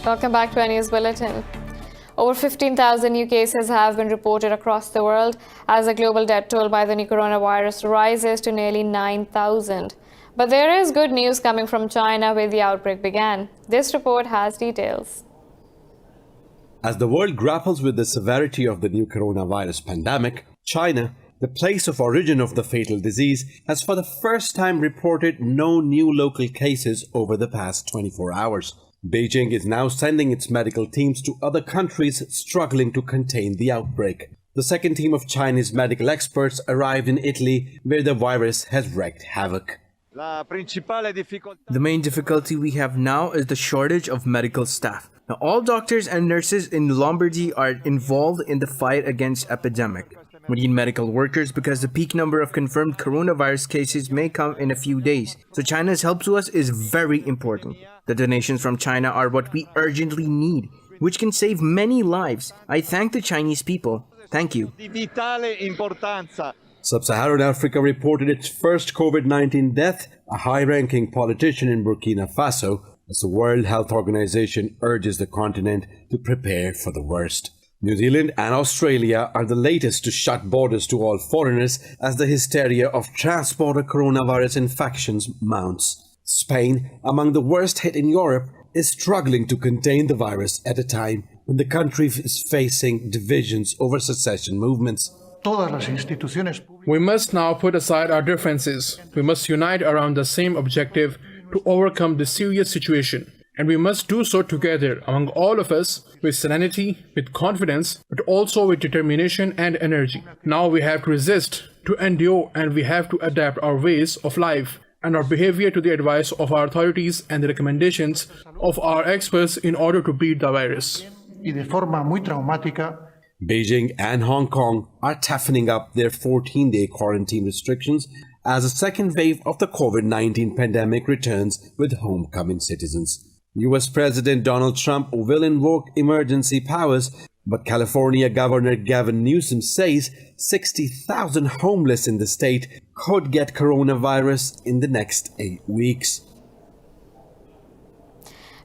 Welcome back to our news bulletin. Over 15,000 new cases have been reported across the world as the global death toll by the new coronavirus rises to nearly 9,000. But there is good news coming from China, where the outbreak began. This report has details. As the world grapples with the severity of the new coronavirus pandemic, China, the place of origin of the fatal disease, has for the first time reported no new local cases over the past 24 hours. Beijing is now sending its medical teams to other countries struggling to contain the outbreak. The second team of Chinese medical experts arrived in Italy, where the virus has wreaked havoc. The main difficulty we have now is the shortage of medical staff. Now, all doctors and nurses in Lombardy are involved in the fight against epidemic. We need medical workers because the peak number of confirmed coronavirus cases may come in a few days. So China's help to us is very important. The donations from China are what we urgently need, which can save many lives. I thank the Chinese people. Thank you. Sub-Saharan Africa reported its first COVID-19 death, a high-ranking politician in Burkina Faso, as the World Health Organization urges the continent to prepare for the worst. New Zealand and Australia are the latest to shut borders to all foreigners as the hysteria of transporter coronavirus infections mounts. Spain, among the worst hit in Europe, is struggling to contain the virus at a time when the country is facing divisions over secession movements. We must now put aside our differences. We must unite around the same objective to overcome this serious situation. And we must do so together among all of us with serenity, with confidence, but also with determination and energy. Now we have to resist, to endure, and we have to adapt our ways of life and our behavior to the advice of our authorities and the recommendations of our experts in order to beat the virus. Beijing and Hong Kong are toughening up their 14-day quarantine restrictions as a second wave of the COVID-19 pandemic returns with homecoming citizens. US President Donald Trump will invoke emergency powers, but California Governor Gavin Newsom says 60,000 homeless in the state could get coronavirus in the next 8 weeks.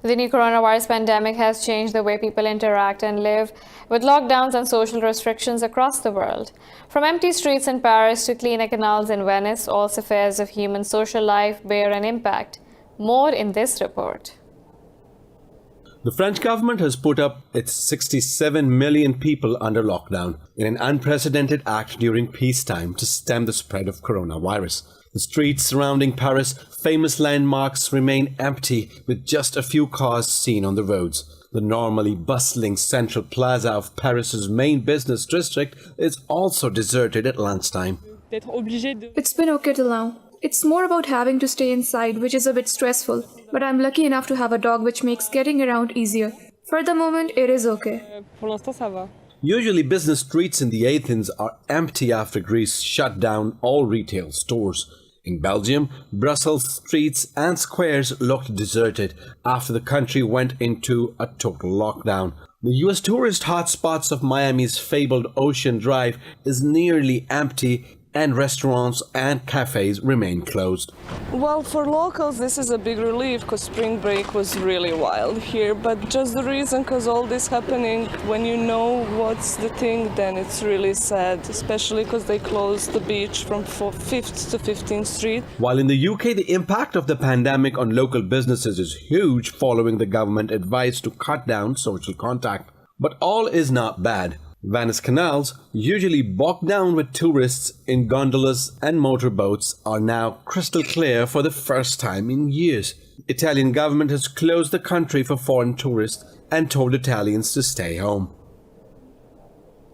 The new coronavirus pandemic has changed the way people interact and live, with lockdowns and social restrictions across the world. From empty streets in Paris to cleaner canals in Venice, all spheres of human social life bear an impact. More in this report. The French government has put up its 67 million people under lockdown in an unprecedented act during peacetime to stem the spread of coronavirus. The streets surrounding Paris' famous landmarks remain empty, with just a few cars seen on the roads. The normally bustling central plaza of Paris's main business district is also deserted at lunchtime. It's been okay till now. It's more about having to stay inside, which is a bit stressful, but I'm lucky enough to have a dog, which makes getting around easier. For the moment, it is okay. Usually business streets in the Athens are empty after Greece shut down all retail stores. In Belgium, Brussels streets and squares looked deserted after the country went into a total lockdown. The US tourist hotspots of Miami's fabled Ocean Drive is nearly empty, and restaurants and cafes remain closed. Well, for locals, this is a big relief because spring break was really wild here. But just the reason, because all this happening, when you know what's the thing, then it's really sad, especially because they closed the beach from 5th to 15th Street. While in the UK, the impact of the pandemic on local businesses is huge following the government advice to cut down social contact. But all is not bad. Venice canals, usually bogged down with tourists in gondolas and motorboats, are now crystal clear for the first time in years. Italian government has closed the country for foreign tourists and told Italians to stay home.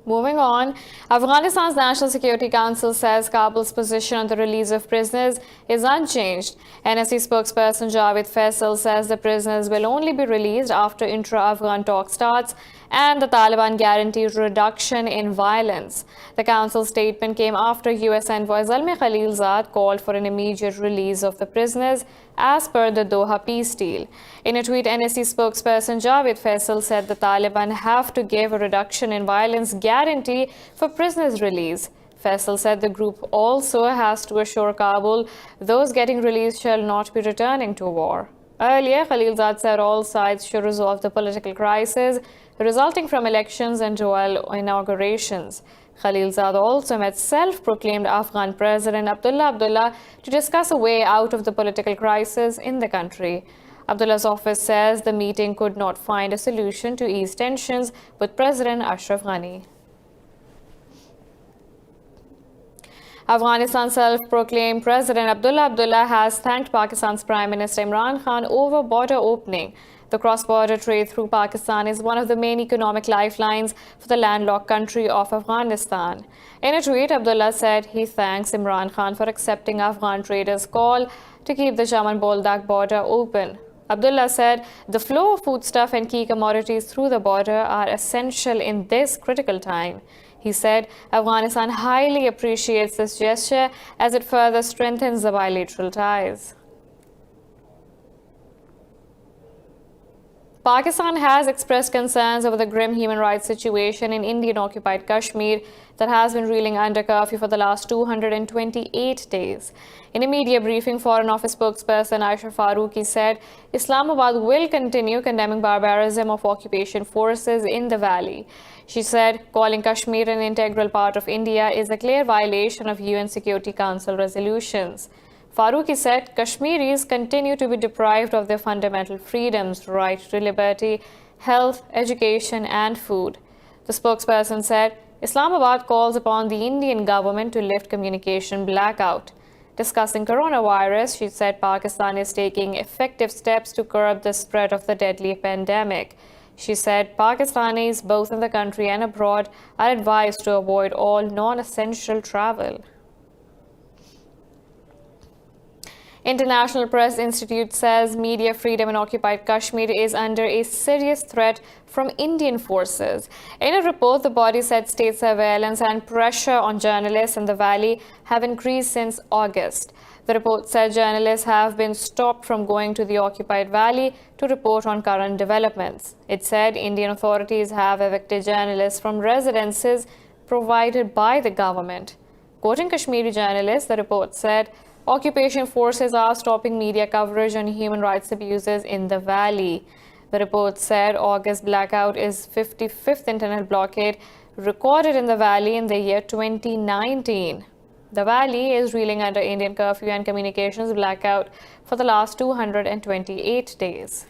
Moving on, Afghanistan's National Security Council says Kabul's position on the release of prisoners is unchanged. NSC spokesperson Javed Faisal says the prisoners will only be released after intra-Afghan talk starts and the Taliban guaranteed reduction in violence. The council statement came after US envoy Zalmi Khalilzad called for an immediate release of the prisoners as per the Doha peace deal. In a tweet, NSC spokesperson Javed Faisal said the Taliban have to give a reduction in violence guarantee for prisoners' release. Faisal said the group also has to assure Kabul those getting released shall not be returning to war. Earlier, Khalilzad said all sides should resolve the political crisis resulting from elections and dual inaugurations. Khalilzad also met self-proclaimed Afghan President Abdullah to discuss a way out of the political crisis in the country. Abdullah's office says the meeting could not find a solution to ease tensions with President Ashraf Ghani. Afghanistan's self-proclaimed President Abdullah has thanked Pakistan's Prime Minister Imran Khan over border opening. The cross-border trade through Pakistan is one of the main economic lifelines for the landlocked country of Afghanistan. In a tweet, Abdullah said he thanks Imran Khan for accepting Afghan traders' call to keep the Jaman-Boldak border open. Abdullah said the flow of foodstuff and key commodities through the border are essential in this critical time. He said Afghanistan highly appreciates this gesture as it further strengthens the bilateral ties. Pakistan has expressed concerns over the grim human rights situation in Indian-occupied Kashmir that has been reeling under curfew for the last 228 days. In a media briefing, Foreign Office spokesperson Aisha Farooqi said Islamabad will continue condemning barbarism of occupation forces in the valley. She said calling Kashmir an integral part of India is a clear violation of UN Security Council resolutions. Farooqi said Kashmiris continue to be deprived of their fundamental freedoms, right to liberty, health, education and food. The spokesperson said Islamabad calls upon the Indian government to lift communication blackout. Discussing coronavirus, she said Pakistan is taking effective steps to curb the spread of the deadly pandemic. She said Pakistanis, both in the country and abroad, are advised to avoid all non-essential travel. International Press Institute says media freedom in occupied Kashmir is under a serious threat from Indian forces. In a report, the body said state surveillance and pressure on journalists in the valley have increased since August. The report said journalists have been stopped from going to the occupied valley to report on current developments. It said Indian authorities have evicted journalists from residences provided by the government. Quoting Kashmiri journalists, the report said occupation forces are stopping media coverage on human rights abuses in the valley. The report said August blackout is 55th internet blockade recorded in the valley in the year 2019. The valley is reeling under Indian curfew and communications blackout for the last 228 days.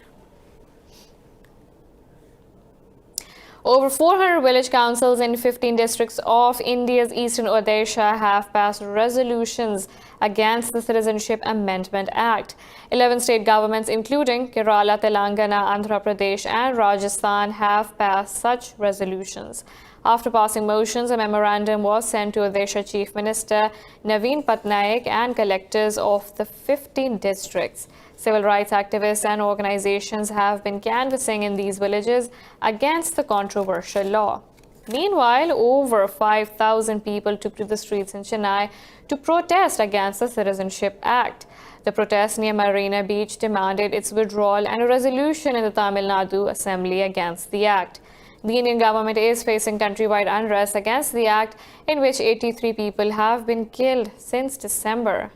Over 400 village councils in 15 districts of India's eastern Odisha have passed resolutions against the Citizenship Amendment Act. 11 state governments, including Kerala, Telangana, Andhra Pradesh and Rajasthan, have passed such resolutions. After passing motions, a memorandum was sent to Odisha Chief Minister Naveen Patnaik and collectors of the 15 districts. Civil rights activists and organizations have been canvassing in these villages against the controversial law. Meanwhile, over 5,000 people took to the streets in Chennai to protest against the Citizenship Act. The protest near Marina Beach demanded its withdrawal and a resolution in the Tamil Nadu Assembly against the act. The Indian government is facing countrywide unrest against the act, in which 83 people have been killed since December.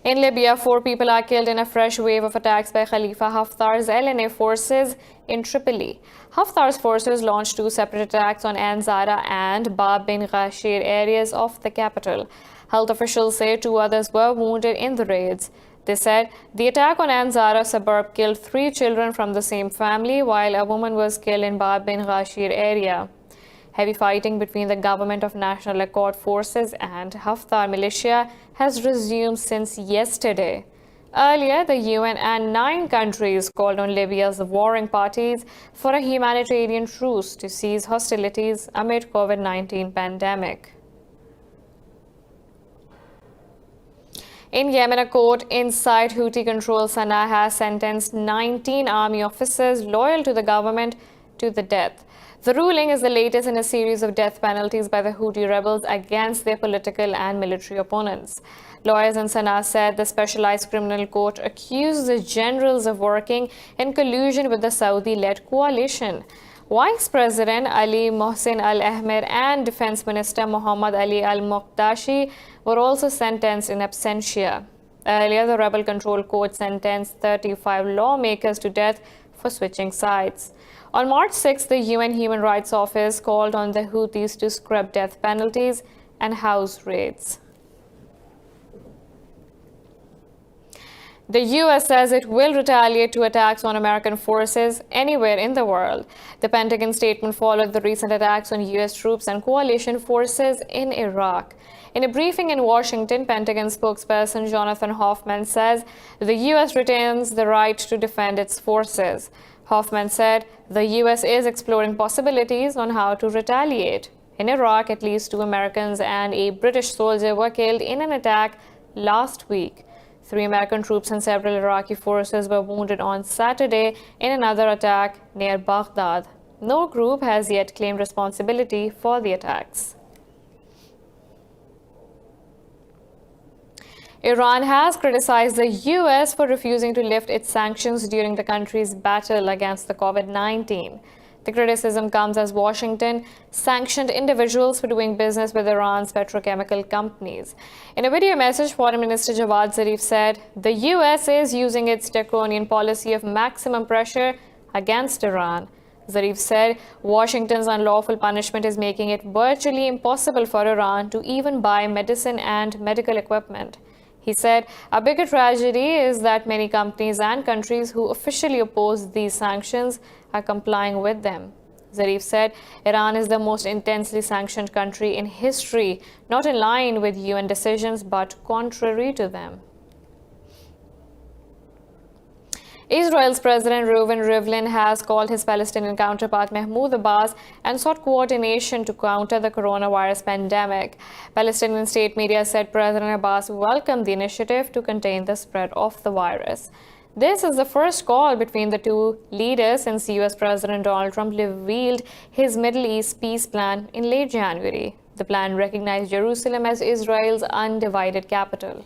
In Libya, 4 people are killed in a fresh wave of attacks by Khalifa Haftar's LNA forces in Tripoli. Haftar's forces launched 2 separate attacks on Anzara and Bab bin Ghashir areas of the capital. Health officials say 2 others were wounded in the raids. They said the attack on Anzara suburb killed 3 children from the same family, while a woman was killed in Bab bin Ghashir area. Heavy fighting between the Government of National Accord forces and Haftar militia has resumed since yesterday. Earlier, the UN and 9 countries called on Libya's warring parties for a humanitarian truce to cease hostilities amid COVID-19 pandemic. In Yemen, a court inside Houthi-controlled Sana'a has sentenced 19 army officers loyal to the government to the death. The ruling is the latest in a series of death penalties by the Houthi rebels against their political and military opponents. Lawyers in Sana'a said the specialized criminal court accused the generals of working in collusion with the Saudi-led coalition. Vice President Ali Mohsin Al-Ahmed and Defense Minister Muhammad Ali Al-Muqtashi were also sentenced in absentia. Earlier, the rebel-controlled court sentenced 35 lawmakers to death for switching sides. On March 6, the UN Human Rights Office called on the Houthis to scrub death penalties and house raids. The U.S. says it will retaliate to attacks on American forces anywhere in the world. The Pentagon statement followed the recent attacks on U.S. troops and coalition forces in Iraq. In a briefing in Washington, Pentagon spokesperson Jonathan Hoffman says the U.S. retains the right to defend its forces. Hoffman said the U.S. is exploring possibilities on how to retaliate. In Iraq, at least 2 Americans and a British soldier were killed in an attack last week. 3 American troops and several Iraqi forces were wounded on Saturday in another attack near Baghdad. No group has yet claimed responsibility for the attacks. Iran has criticized the U.S. for refusing to lift its sanctions during the country's battle against the COVID-19. The criticism comes as Washington sanctioned individuals for doing business with Iran's petrochemical companies. In a video message, Foreign Minister Javad Zarif said the U.S. is using its draconian policy of maximum pressure against Iran. Zarif said Washington's unlawful punishment is making it virtually impossible for Iran to even buy medicine and medical equipment. He said, a bigger tragedy is that many companies and countries who officially oppose these sanctions are complying with them. Zarif said, Iran is the most intensely sanctioned country in history, not in line with UN decisions, but contrary to them. Israel's President Reuven Rivlin has called his Palestinian counterpart Mahmoud Abbas and sought coordination to counter the coronavirus pandemic. Palestinian state media said President Abbas welcomed the initiative to contain the spread of the virus. This is the first call between the two leaders since U.S. President Donald Trump revealed his Middle East peace plan in late January. The plan recognized Jerusalem as Israel's undivided capital.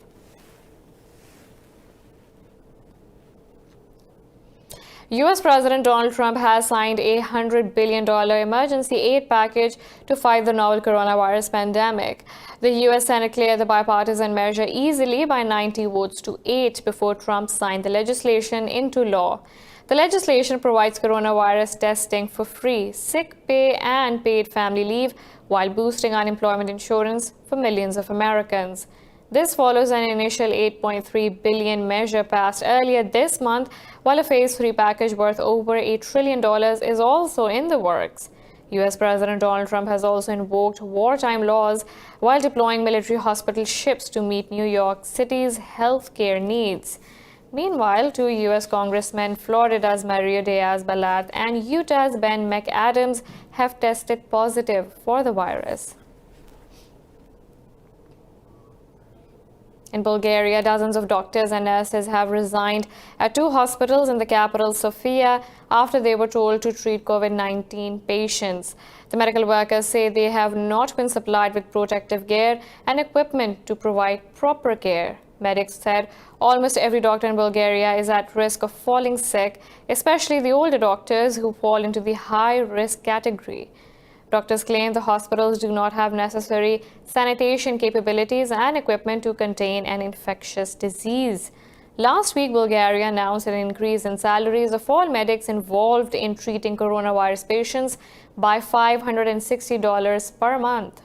U.S. President Donald Trump has signed a $100 billion emergency aid package to fight the novel coronavirus pandemic. The U.S. Senate cleared the bipartisan measure easily by 90 votes to 8 before Trump signed the legislation into law. The legislation provides coronavirus testing for free, sick pay and paid family leave, while boosting unemployment insurance for millions of Americans. This follows an initial $8.3 billion measure passed earlier this month, while a Phase 3 package worth over $8 trillion is also in the works. U.S. President Donald Trump has also invoked wartime laws while deploying military hospital ships to meet New York City's health care needs. Meanwhile, 2 U.S. Congressmen, Florida's Mario Diaz-Balart and Utah's Ben McAdams, have tested positive for the virus. In Bulgaria, dozens of doctors and nurses have resigned at 2 hospitals in the capital, Sofia, after they were told to treat COVID-19 patients. The medical workers say they have not been supplied with protective gear and equipment to provide proper care. Medics said almost every doctor in Bulgaria is at risk of falling sick, especially the older doctors who fall into the high-risk category. Doctors claim the hospitals do not have necessary sanitation capabilities and equipment to contain an infectious disease. Last week, Bulgaria announced an increase in salaries of all medics involved in treating coronavirus patients by $560 per month.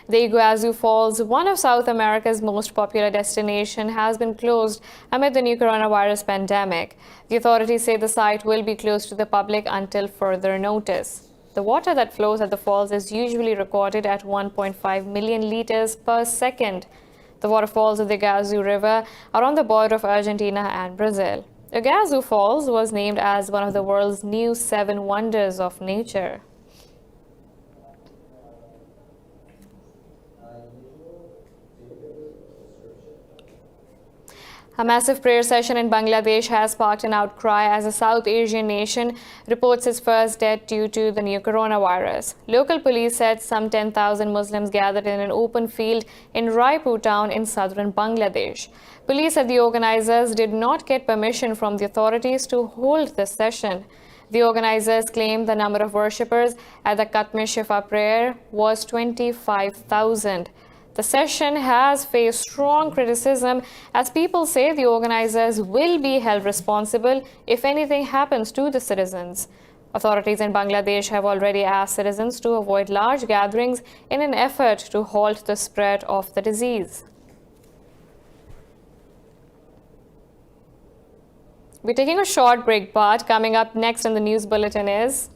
The Iguazu Falls, one of South America's most popular destinations, has been closed amid the new coronavirus pandemic. The authorities say the site will be closed to the public until further notice. The water that flows at the falls is usually recorded at 1.5 million liters per second. The waterfalls of the Iguazu River are on the border of Argentina and Brazil. Iguazu Falls was named as one of the world's new 7 wonders of nature. A massive prayer session in Bangladesh has sparked an outcry as the South Asian nation reports its first death due to the new coronavirus. Local police said some 10,000 Muslims gathered in an open field in Raipur town in southern Bangladesh. Police said the organizers did not get permission from the authorities to hold this session. The organizers claimed the number of worshippers at the Khatme Shifa prayer was 25,000. The session has faced strong criticism as people say the organizers will be held responsible if anything happens to the citizens. Authorities in Bangladesh have already asked citizens to avoid large gatherings in an effort to halt the spread of the disease. We're taking a short break, but coming up next in the news bulletin is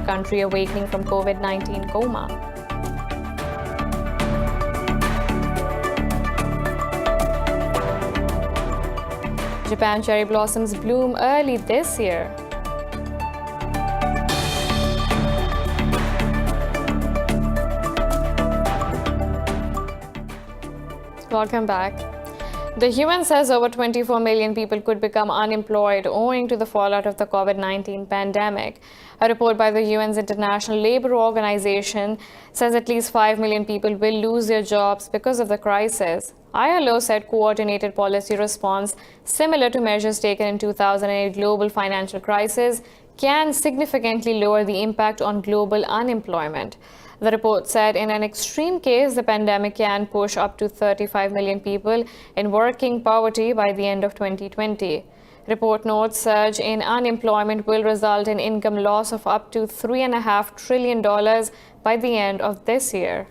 country awakening from COVID-19 coma. Japan cherry blossoms bloom early this year. Welcome back. The UN says over 24 million people could become unemployed owing to the fallout of the COVID-19 pandemic. A report by the UN's International Labour Organization says at least 5 million people will lose their jobs because of the crisis. ILO said coordinated policy response, similar to measures taken in 2008 global financial crisis, can significantly lower the impact on global unemployment. The report said in an extreme case, the pandemic can push up to 35 million people in working poverty by the end of 2020. Report notes surge in unemployment will result in income loss of up to $3.5 trillion by the end of this year.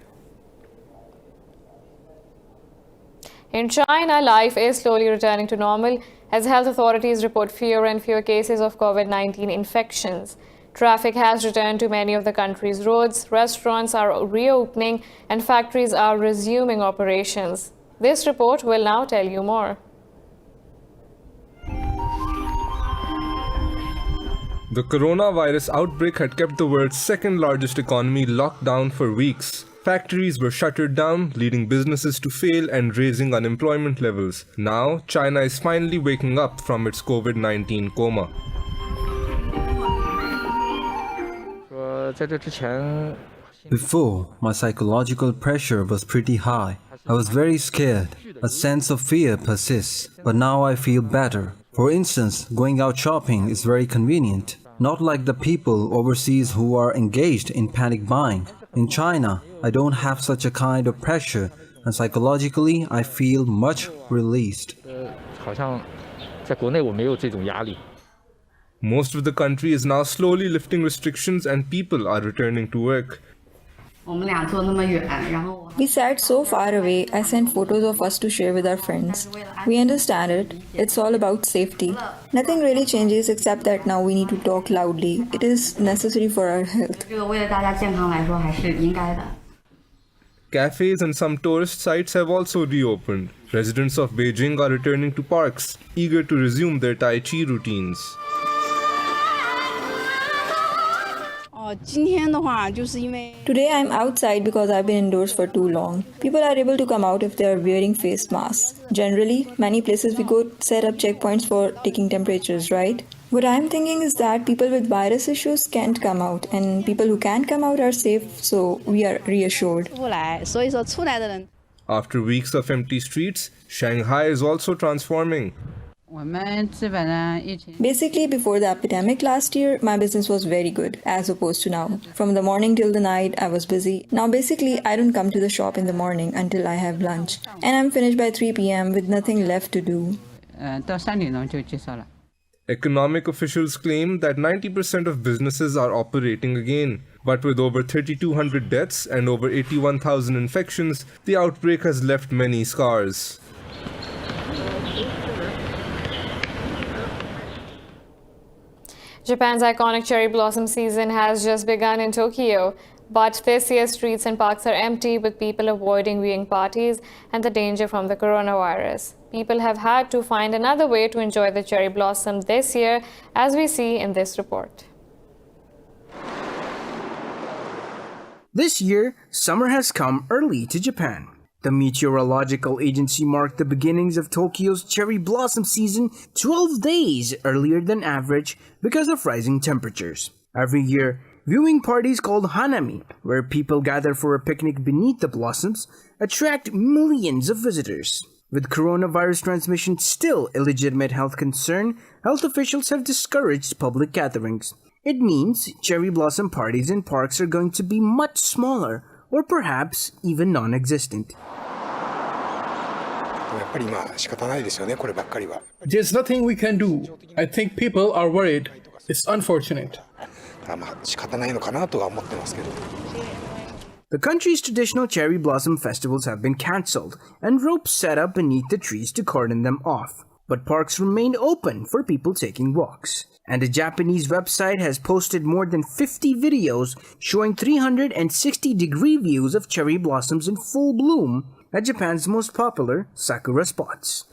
In China, life is slowly returning to normal as health authorities report fewer and fewer cases of COVID-19 infections. Traffic has returned to many of the country's roads, restaurants are reopening, and factories are resuming operations. This report will now tell you more. The coronavirus outbreak had kept the world's second largest economy locked down for weeks. Factories were shuttered down, leading businesses to fail and raising unemployment levels. Now, China is finally waking up from its COVID-19 coma. Before, my psychological pressure was pretty high. I was very scared. A sense of fear persists, but now I feel better. For instance, going out shopping is very convenient. Not like the people overseas who are engaged in panic buying. In China, I don't have such a kind of pressure, and psychologically, I feel much released. Most of the country is now slowly lifting restrictions and people are returning to work. We sat so far away, I sent photos of us to share with our friends. We understand it. It's all about safety. Nothing really changes except that now we need to talk loudly. It is necessary for our health. Cafes and some tourist sites have also reopened. Residents of Beijing are returning to parks, eager to resume their Tai Chi routines. Today I'm outside because I've been indoors for too long. People are able to come out if they are wearing face masks. Generally, many places we go set up checkpoints for taking temperatures, right? What I'm thinking is that people with virus issues can't come out, and people who can come out are safe, so we are reassured. After weeks of empty streets, Shanghai is also transforming. Basically, before the epidemic last year, my business was very good, as opposed to now. From the morning till the night, I was busy. Now, basically, I don't come to the shop in the morning until I have lunch. And I'm finished by 3 p.m. with nothing left to do. Economic officials claim that 90% of businesses are operating again. But with over 3,200 deaths and over 81,000 infections, the outbreak has left many scars. Japan's iconic cherry blossom season has just begun in Tokyo, but this year streets and parks are empty with people avoiding viewing parties and the danger from the coronavirus. People have had to find another way to enjoy the cherry blossom this year, as we see in this report. This year, summer has come early to Japan. The meteorological agency marked the beginnings of Tokyo's cherry blossom season 12 days earlier than average because of rising temperatures. Every year, Viewing parties called hanami, where people gather for a picnic beneath the blossoms, attract millions of visitors. With coronavirus transmission still a legitimate health concern, health officials have discouraged public gatherings. It means cherry blossom parties in parks are going to be much smaller, or perhaps even non-existent. There's nothing we can do. I think people are worried. It's unfortunate. The country's traditional cherry blossom festivals have been cancelled, and ropes set up beneath the trees to cordon them off. But parks remain open for people taking walks. And a Japanese website has posted more than 50 videos showing 360-degree views of cherry blossoms in full bloom at Japan's most popular sakura spots.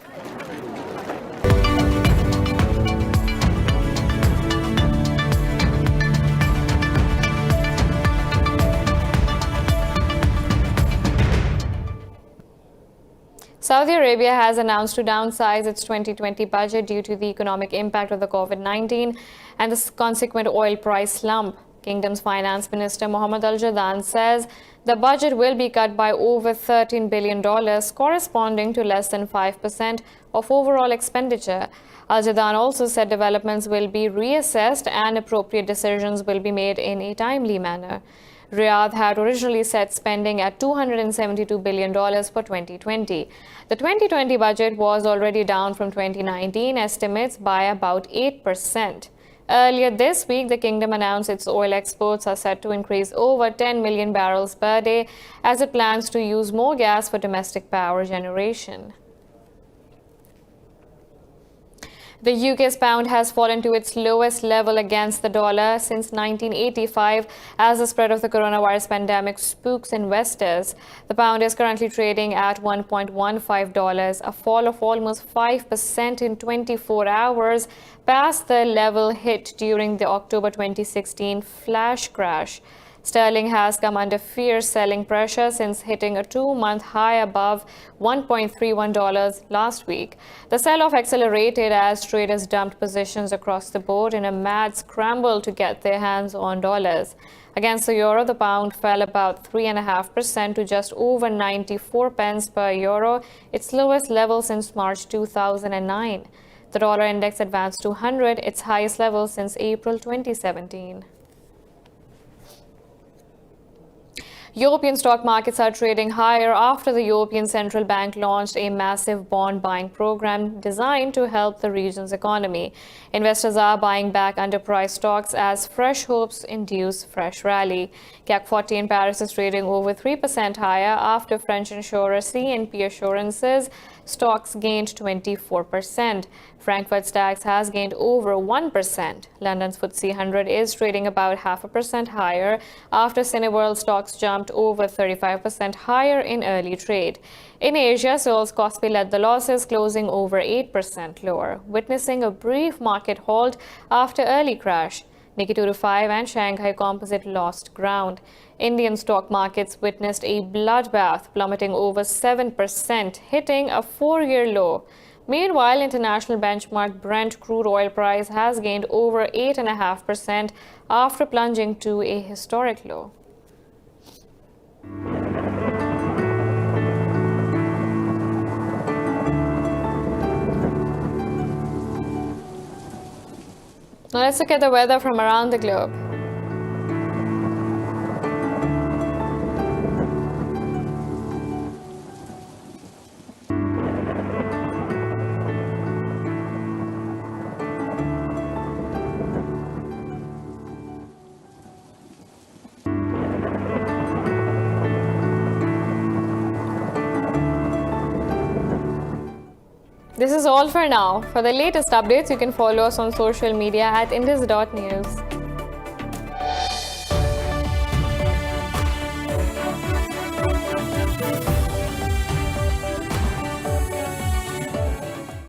Saudi Arabia has announced to downsize its 2020 budget due to the economic impact of the COVID-19 and the consequent oil price slump. Kingdom's Finance Minister Mohammed Al-Jadaan says the budget will be cut by over $13 billion, corresponding to less than 5% of overall expenditure. Al-Jadaan also said developments will be reassessed and appropriate decisions will be made in a timely manner. Riyadh had originally set spending at $272 billion for 2020. The 2020 budget was already down from 2019 estimates by about 8%. Earlier this week, the kingdom announced its oil exports are set to increase over 10 million barrels per day as it plans to use more gas for domestic power generation. The UK's pound has fallen to its lowest level against the dollar since 1985 as the spread of the coronavirus pandemic spooks investors. The pound is currently trading at $1.15, a fall of almost 5% in 24 hours, past the level hit during the October 2016 flash crash. Sterling has come under fierce selling pressure since hitting a two-month high above $1.31 last week. The sell-off accelerated as traders dumped positions across the board in a mad scramble to get their hands on dollars. Against the euro, the pound fell about 3.5% to just over 94 pence per euro, its lowest level since March 2009. The dollar index advanced to 100, its highest level since April 2017. European stock markets are trading higher after the European Central Bank launched a massive bond buying program designed to help the region's economy. Investors are buying back underpriced stocks as fresh hopes induce fresh rally. CAC 40 in Paris is trading over 3% higher after French insurer CNP assurances stocks gained 24%. Frankfurt DAX has gained over 1%. London's FTSE 100 is trading about 0.5% higher after Cineworld stocks jumped over 35% higher in early trade. In Asia, Seoul's Kospi led the losses, closing over 8% lower, witnessing a brief market halt after early crash. Nikkei 225 and Shanghai Composite lost ground. Indian stock markets witnessed a bloodbath, plummeting over 7%, hitting a 4-year low. Meanwhile, international benchmark Brent crude oil price has gained over 8.5% after plunging to a historic low. Now let's look at the weather from around the globe. This is all for now. For the latest updates, you can follow us on social media at indus.news.